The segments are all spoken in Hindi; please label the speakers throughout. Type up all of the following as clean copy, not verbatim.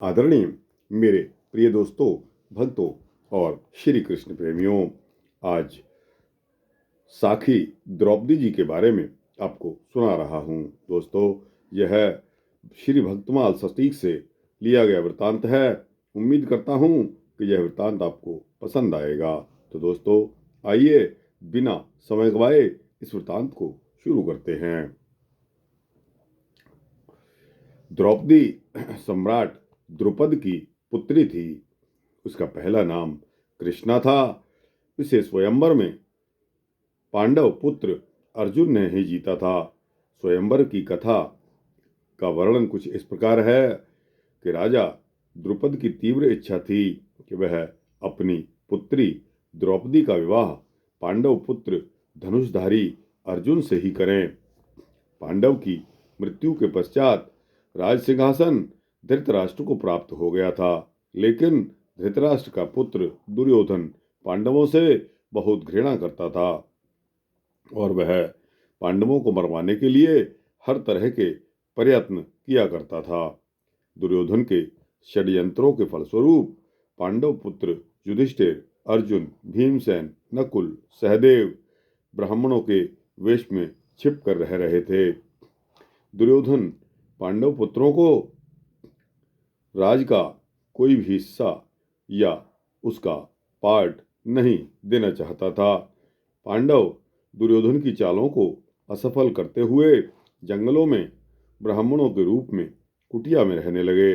Speaker 1: आदरणीय मेरे प्रिय दोस्तों, भक्तों और श्री कृष्ण प्रेमियों, आज साखी द्रौपदी जी के बारे में आपको सुना रहा हूँ। दोस्तों, यह श्री भक्तमाल सटीक से लिया गया वृतांत है। उम्मीद करता हूँ कि यह वृतांत आपको पसंद आएगा। तो दोस्तों, आइए बिना समय गवाए इस वृतांत को शुरू करते हैं। द्रौपदी सम्राट द्रुपद की पुत्री थी। उसका पहला नाम कृष्णा था। इसे स्वयंवर में पांडव पुत्र अर्जुन ने ही जीता था। स्वयंवर की कथा का वर्णन कुछ इस प्रकार है कि राजा द्रुपद की तीव्र इच्छा थी कि वह अपनी पुत्री द्रौपदी का विवाह पांडव पुत्र धनुषधारी अर्जुन से ही करें। पांडव की मृत्यु के पश्चात राज सिंहासन धृतराष्ट्र को प्राप्त हो गया था, लेकिन धृतराष्ट्र का पुत्र दुर्योधन पांडवों से बहुत घृणा करता था और वह पांडवों को मरवाने के लिए हर तरह के प्रयत्न किया करता था। दुर्योधन के षड्यंत्रों के फलस्वरूप पांडव पुत्र युधिष्ठिर, अर्जुन, भीमसेन, नकुल, सहदेव ब्राह्मणों के वेश में छिप कर रह रहे थे। दुर्योधन पांडव पुत्रों को राज का कोई भी हिस्सा या उसका पार्ट नहीं देना चाहता था। पांडव दुर्योधन की चालों को असफल करते हुए जंगलों में ब्राह्मणों के रूप में कुटिया में रहने लगे।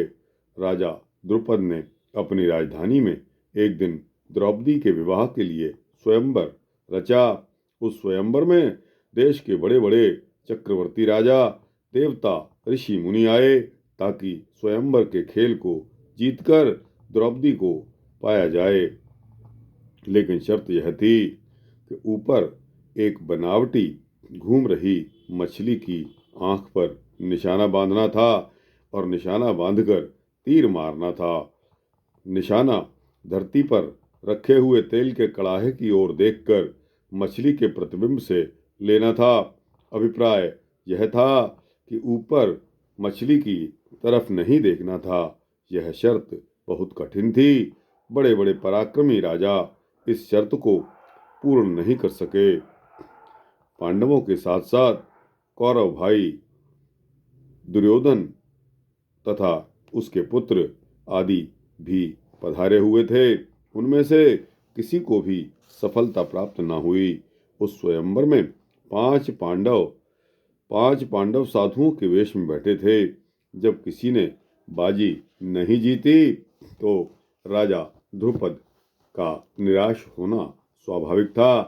Speaker 1: राजा द्रुपद ने अपनी राजधानी में एक दिन द्रौपदी के विवाह के लिए स्वयंवर रचा। उस स्वयंवर में देश के बड़े बड़े चक्रवर्ती राजा, देवता, ऋषि मुनि आए ताकि स्वयंवर के खेल को जीतकर द्रौपदी को पाया जाए। लेकिन शर्त यह थी कि ऊपर एक बनावटी घूम रही मछली की आंख पर निशाना बांधना था और निशाना बांधकर तीर मारना था। निशाना धरती पर रखे हुए तेल के कड़ाहे की ओर देखकर मछली के प्रतिबिंब से लेना था। अभिप्राय यह था कि ऊपर मछली की तरफ नहीं देखना था। यह शर्त बहुत कठिन थी। बड़े बड़े पराक्रमी राजा इस शर्त को पूर्ण नहीं कर सके। पांडवों के साथ साथ कौरव भाई दुर्योधन तथा उसके पुत्र आदि भी पधारे हुए थे। उनमें से किसी को भी सफलता प्राप्त न हुई। उस स्वयंवर में पांच पांडव साधुओं के वेश में बैठे थे। जब किसी ने बाजी नहीं जीती तो राजा द्रुपद का निराश होना स्वाभाविक था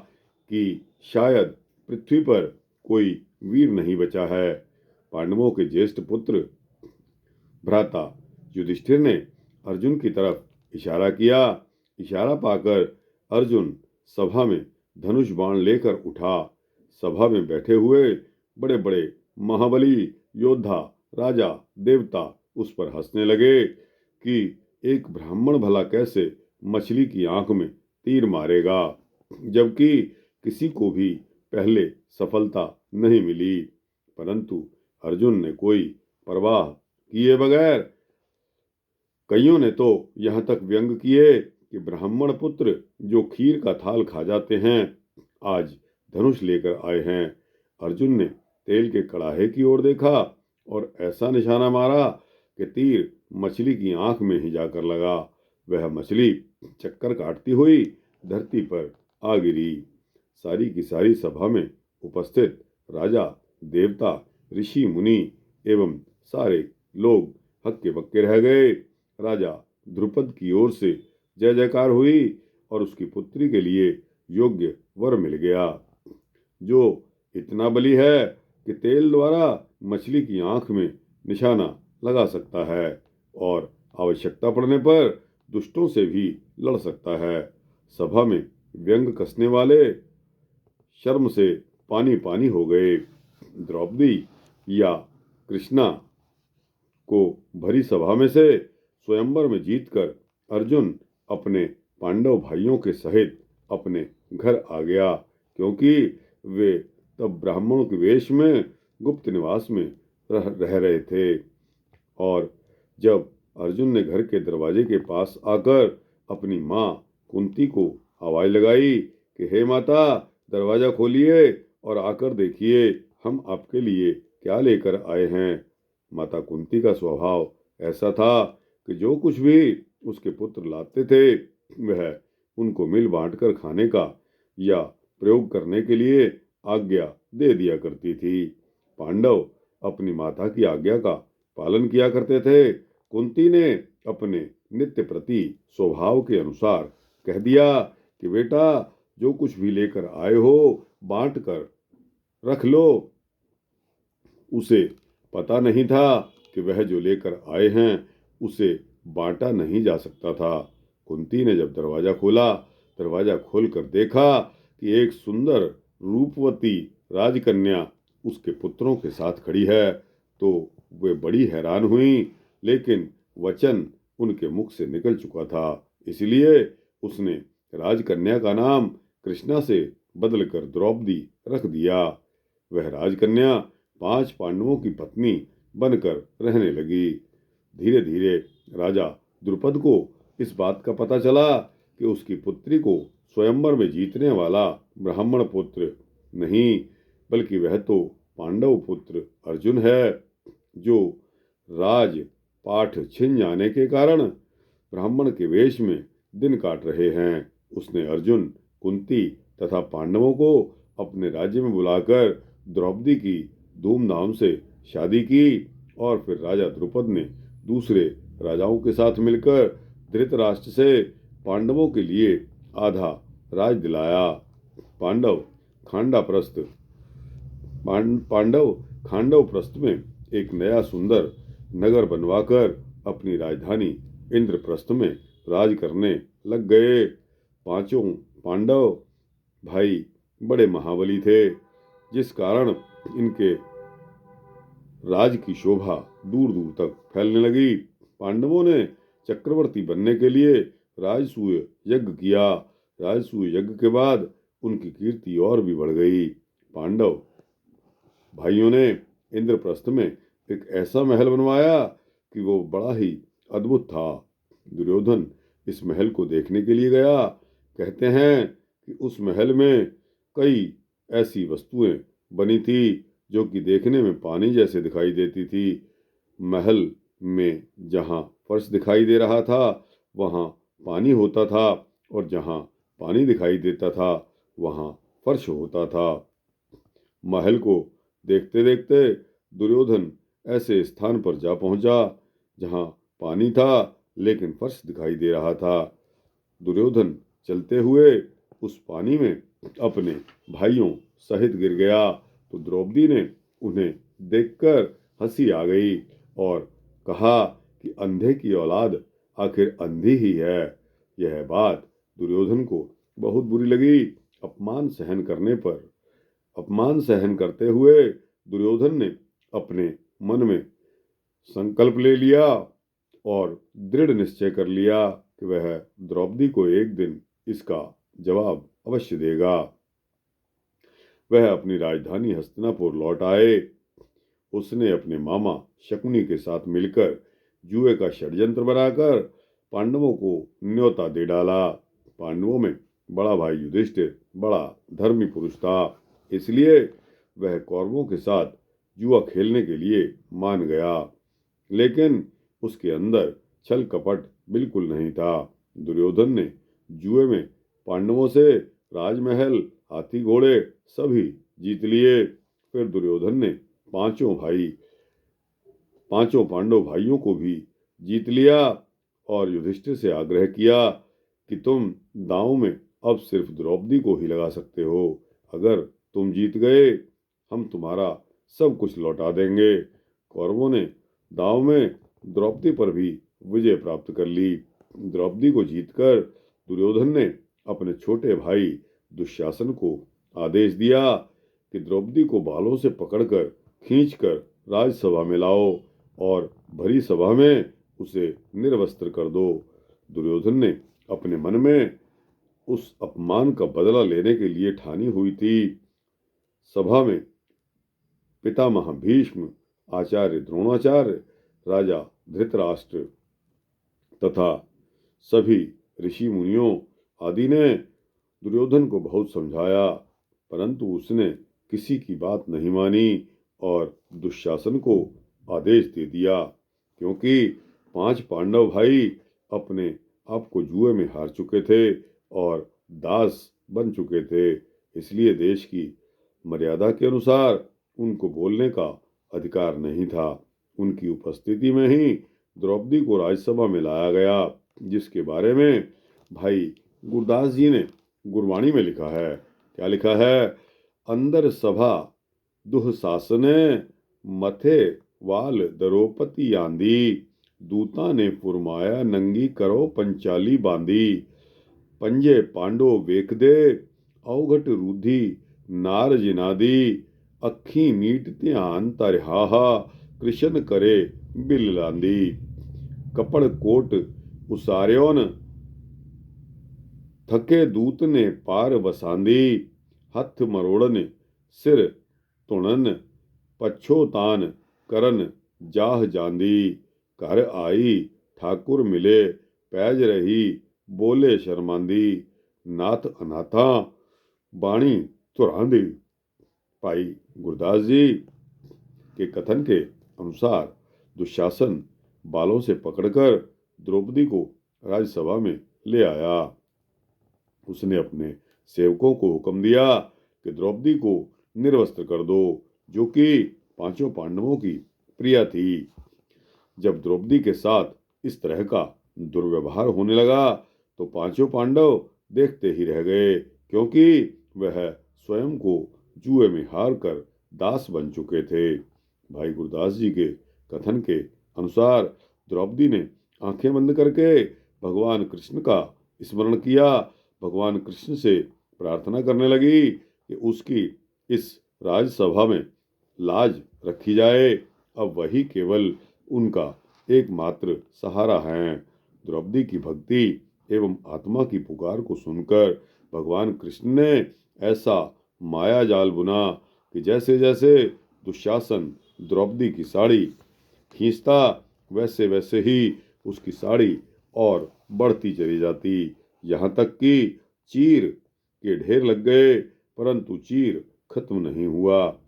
Speaker 1: कि शायद पृथ्वी पर कोई वीर नहीं बचा है। पांडवों के ज्येष्ठ पुत्र भ्राता युधिष्ठिर ने अर्जुन की तरफ इशारा किया। इशारा पाकर अर्जुन सभा में धनुष बाण लेकर उठा। सभा में बैठे हुए बड़े बड़े महाबली योद्धा, राजा, देवता उस पर हंसने लगे कि एक ब्राह्मण भला कैसे मछली की आंख में तीर मारेगा, जबकि किसी को भी पहले सफलता नहीं मिली। परंतु अर्जुन ने कोई परवाह किए बगैर कईयों ने तो यहां तक व्यंग किए कि ब्राह्मण पुत्र जो खीर का थाल खा जाते हैं आज धनुष लेकर आए हैं। अर्जुन ने तेल के कड़ाहे की ओर देखा और ऐसा निशाना मारा कि तीर मछली की आंख में ही जाकर लगा। वह मछली चक्कर काटती हुई धरती पर आ गिरी। सारी की सारी सभा में उपस्थित राजा, देवता, ऋषि मुनि एवं सारे लोग हक्के बक्के रह गए। राजा द्रुपद की ओर से जय जयकार हुई और उसकी पुत्री के लिए योग्य वर मिल गया, जो इतना बली है कि तेल द्वारा मछली की आंख में निशाना लगा सकता है और आवश्यकता पड़ने पर दुष्टों से भी लड़ सकता है। सभा में व्यंग कसने वाले शर्म से पानी पानी हो गए। द्रौपदी या कृष्णा को भरी सभा में से स्वयंवर में जीतकर अर्जुन अपने पांडव भाइयों के सहित अपने घर आ गया, क्योंकि वे तब ब्राह्मणों के वेश में गुप्त निवास में रह रहे थे। और जब अर्जुन ने घर के दरवाजे के पास आकर अपनी माँ कुंती को आवाज लगाई कि हे माता, दरवाजा खोलिए और आकर देखिए हम आपके लिए क्या लेकर आए हैं। माता कुंती का स्वभाव ऐसा था कि जो कुछ भी उसके पुत्र लाते थे वह उनको मिल बांट कर खाने का या प्रयोग करने के लिए आज्ञा दे दिया करती थी। पांडव अपनी माता की आज्ञा का पालन किया करते थे। कुंती ने अपने नित्य प्रति स्वभाव के अनुसार कह दिया कि बेटा, जो कुछ भी लेकर आए हो बांट कर रख लो। उसे पता नहीं था कि वह जो लेकर आए हैं उसे बांटा नहीं जा सकता था। कुंती ने जब दरवाजा खोला, दरवाजा खोलकर देखा कि एक सुंदर रूपवती राजकन्या उसके पुत्रों के साथ खड़ी है तो वे बड़ी हैरान हुई, लेकिन वचन उनके मुख से निकल चुका था, इसलिए उसने राजकन्या का नाम कृष्णा से बदलकर द्रौपदी रख दिया। वह राजकन्या 5 पांडवों की पत्नी बनकर रहने लगी। धीरे धीरे राजा द्रुपद को इस बात का पता चला कि उसकी पुत्री को स्वयंवर में जीतने वाला ब्राह्मण पुत्र नहीं, बल्कि वह तो पांडव पुत्र अर्जुन है, जो राज पाठ छिन जाने के कारण ब्राह्मण के वेश में दिन काट रहे हैं। उसने अर्जुन, कुंती तथा पांडवों को अपने राज्य में बुलाकर द्रौपदी की धूमधाम से शादी की और फिर राजा द्रुपद ने दूसरे राजाओं के साथ मिलकर धृतराष्ट्र से पांडवों के लिए आधा राज दिलाया। पांडव खांडव प्रस्थ में एक नया सुंदर नगर बनवाकर अपनी राजधानी इंद्रप्रस्थ में राज करने लग गए। 5 पांडव भाई बड़े महाबली थे, जिस कारण इनके राज की शोभा दूर दूर तक फैलने लगी। पांडवों ने चक्रवर्ती बनने के लिए राजसूय यज्ञ किया। राजसूय यज्ञ के बाद उनकी कीर्ति और भी बढ़ गई। पांडव भाइयों ने इंद्रप्रस्थ में एक ऐसा महल बनवाया कि वो बड़ा ही अद्भुत था। दुर्योधन इस महल को देखने के लिए गया। कहते हैं कि उस महल में कई ऐसी वस्तुएं बनी थी जो कि देखने में पानी जैसे दिखाई देती थी। महल में जहाँ फर्श दिखाई दे रहा था वहाँ पानी होता था, और जहाँ पानी दिखाई देता था वहाँ फर्श होता था। महल को देखते देखते दुर्योधन ऐसे स्थान पर जा पहुंचा जहाँ पानी था लेकिन फर्श दिखाई दे रहा था। दुर्योधन चलते हुए उस पानी में अपने भाइयों सहित गिर गया तो द्रौपदी ने उन्हें देखकर हंसी आ गई और कहा कि अंधे की औलाद आखिर अंधी ही है। यह बात दुर्योधन को बहुत बुरी लगी। अपमान सहन करते हुए दुर्योधन ने अपने मन में संकल्प ले लिया और दृढ़ निश्चय कर लिया कि वह द्रौपदी को एक दिन इसका जवाब अवश्य देगा। वह अपनी राजधानी हस्तिनापुर लौट आए। उसने अपने मामा शकुनी के साथ मिलकर जुए का षड्यंत्र बनाकर पांडवों को न्योता दे डाला। पांडवों में बड़ा भाई युधिष्ठिर बड़ा धर्मी पुरुष था, इसलिए वह कौरवों के साथ जुआ खेलने के लिए मान गया, लेकिन उसके अंदर छल कपट बिल्कुल नहीं था। दुर्योधन ने जुए में पांडवों से राजमहल, हाथी घोड़े सभी जीत लिए। फिर दुर्योधन ने पांचों पांडव भाइयों को भी जीत लिया और युधिष्ठिर से आग्रह किया कि तुम दांव में अब सिर्फ द्रौपदी को ही लगा सकते हो। अगर तुम जीत गए हम तुम्हारा सब कुछ लौटा देंगे। कौरवों ने दांव में द्रौपदी पर भी विजय प्राप्त कर ली। द्रौपदी को जीतकर दुर्योधन ने अपने छोटे भाई दुशासन को आदेश दिया कि द्रौपदी को बालों से पकड़कर खींचकर राजसभा में लाओ और भरी सभा में उसे निर्वस्त्र कर दो। दुर्योधन ने अपने मन में उस अपमान का बदला लेने के लिए ठानी हुई थी। सभा में पितामह भीष्म, आचार्य द्रोणाचार्य, राजा धृतराष्ट्र तथा सभी ऋषि मुनियों आदि ने दुर्योधन को बहुत समझाया, परंतु उसने किसी की बात नहीं मानी और दुशासन को आदेश दे दिया। क्योंकि 5 पांडव भाई अपने आप को जुए में हार चुके थे और दास बन चुके थे, इसलिए देश की मर्यादा के अनुसार उनको बोलने का अधिकार नहीं था। उनकी उपस्थिति में ही द्रौपदी को राज्यसभा में लाया गया, जिसके बारे में भाई गुरदास जी ने गुरबाणी में लिखा है। क्या लिखा है? अंदर सभा दुःशासने मथे वाल द्रौपदी आंधी, दूता ने फुरमाया नंगी करो पंचाली बांधी, पंजे पांडो वेख दे अवघट रूधी नार जिनादी, अखी मीट ध्यान तरहाहा कृष्ण करे बिल लांदी, कपड़ कोट उसार्योन थके दूत ने पार बसांदी, हथ मरोड़न सिर तुणन पछोतान करन जाह जांदी, घर आई ठाकुर मिले पैज रही बोले शर्मांदी, नाथ अनाथा बाणी तुरांदी। भाई गुरदास जी के कथन के अनुसार दुशासन बालों से पकड़कर द्रौपदी को राज्यसभा में ले आया। उसने अपने सेवकों को हुक्म दिया कि द्रौपदी को निर्वस्त्र कर दो, जो कि 5 पांडवों की प्रिया थी। जब द्रौपदी के साथ इस तरह का दुर्व्यवहार होने लगा तो 5 पांडव देखते ही रह गए, क्योंकि वह स्वयं को जुए में हार कर दास बन चुके थे। भाई गुरदास जी के कथन के अनुसार द्रौपदी ने आंखें बंद करके भगवान कृष्ण का स्मरण किया, भगवान कृष्ण से प्रार्थना करने लगी कि उसकी इस राजसभा में लाज रखी जाए। अब वही केवल उनका एकमात्र सहारा हैं। द्रौपदी की भक्ति एवं आत्मा की पुकार को सुनकर भगवान कृष्ण ने ऐसा माया जाल बुना कि जैसे जैसे दुशासन द्रौपदी की साड़ी खींचता, वैसे वैसे ही उसकी साड़ी और बढ़ती चली जाती, यहाँ तक कि चीर के ढेर लग गए, परंतु चीर खत्म नहीं हुआ।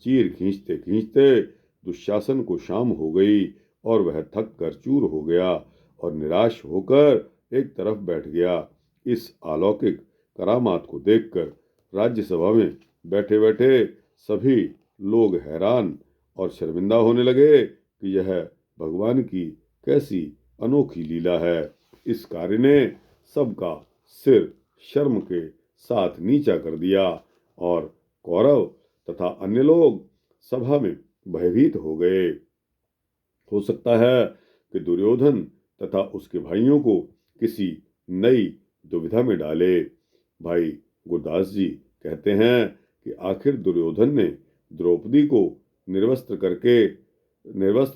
Speaker 1: चीर खींचते खींचते दुशासन को शाम हो गई और वह थक कर चूर हो गया और निराश होकर एक तरफ बैठ गया। इस अलौकिक करामात को देखकर राज्यसभा में बैठे बैठे सभी लोग हैरान और शर्मिंदा होने लगे कि यह भगवान की कैसी अनोखी लीला है। इस कार्य ने सबका सिर शर्म के साथ नीचा कर दिया और कौरव तथा अन्य लोग सभा में भयभीत हो गए। हो सकता है कि दुर्योधन तथा उसके भाइयों को किसी नई दुविधा में डाले। भाई गुरदास जी कहते हैं कि आखिर दुर्योधन ने द्रौपदी को निर्वस्त्र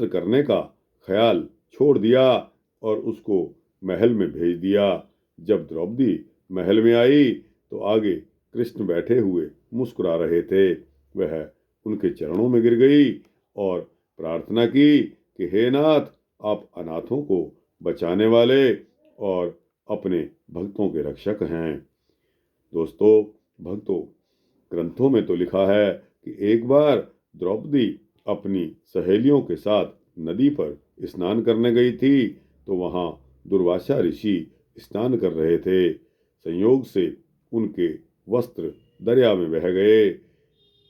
Speaker 1: करने का ख्याल छोड़ दिया और उसको महल में भेज दिया। जब द्रौपदी महल में आई तो आगे कृष्ण बैठे हुए मुस्कुरा रहे थे। वह उनके चरणों में गिर गई और प्रार्थना की कि हे नाथ, आप अनाथों को बचाने वाले और अपने भक्तों के रक्षक हैं। दोस्तों, भक्तों, ग्रंथों में तो लिखा है कि एक बार द्रौपदी अपनी सहेलियों के साथ नदी पर स्नान करने गई थी, तो वहां दुर्वासा ऋषि स्नान कर रहे थे। संयोग से उनके वस्त्र दरिया में बह गए।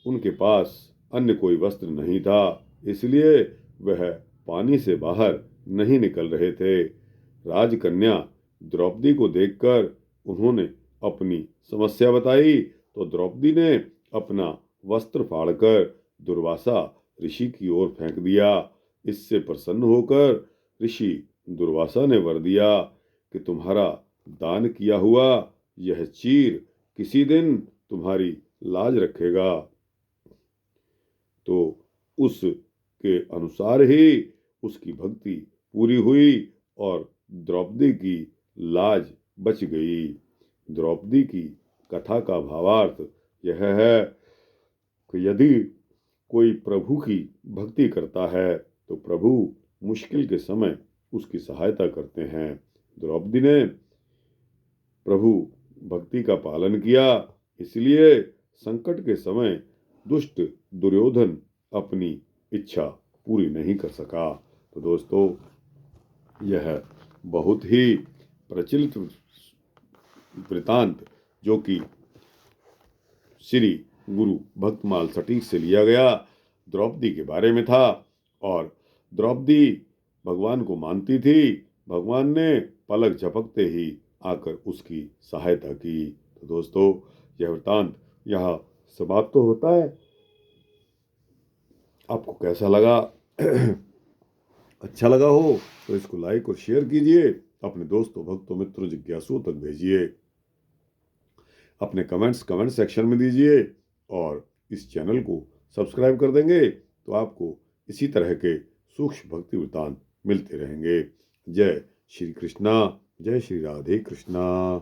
Speaker 1: उनके पास अन्य कोई वस्त्र नहीं था, इसलिए वह पानी से बाहर नहीं निकल रहे थे। राजकन्या द्रौपदी को देखकर उन्होंने अपनी समस्या बताई, तो द्रौपदी ने अपना वस्त्र फाड़कर दुर्वासा ऋषि की ओर फेंक दिया। इससे प्रसन्न होकर ऋषि दुर्वासा ने वर दिया कि तुम्हारा दान किया हुआ यह चीर किसी दिन तुम्हारी लाज रखेगा। तो उसके अनुसार ही उसकी भक्ति पूरी हुई और द्रौपदी की लाज बच गई। द्रौपदी की कथा का भावार्थ यह है कि यदि कोई प्रभु की भक्ति करता है तो प्रभु मुश्किल के समय उसकी सहायता करते हैं। द्रौपदी ने प्रभु भक्ति का पालन किया, इसलिए संकट के समय दुष्ट दुर्योधन अपनी इच्छा पूरी नहीं कर सका। तो दोस्तों, यह बहुत ही प्रचलित वृतांत जो कि श्री गुरु भक्तमाल सटीक से लिया गया द्रौपदी के बारे में था। और द्रौपदी भगवान को मानती थी, भगवान ने पलक झपकते ही आकर उसकी सहायता की। तो दोस्तों, यह वृतांत यहाँ समाप्त तो होता है। आपको कैसा लगा? अच्छा लगा हो तो इसको लाइक और शेयर कीजिए, अपने दोस्तों, भक्तों, मित्रों, जिज्ञासुओं तक भेजिए, अपने कमेंट्स कमेंट सेक्शन में दीजिए और इस चैनल को सब्सक्राइब कर देंगे तो आपको इसी तरह के सूक्ष्म भक्ति वृतांत मिलते रहेंगे। जय श्री कृष्णा, जय श्री राधे कृष्णा।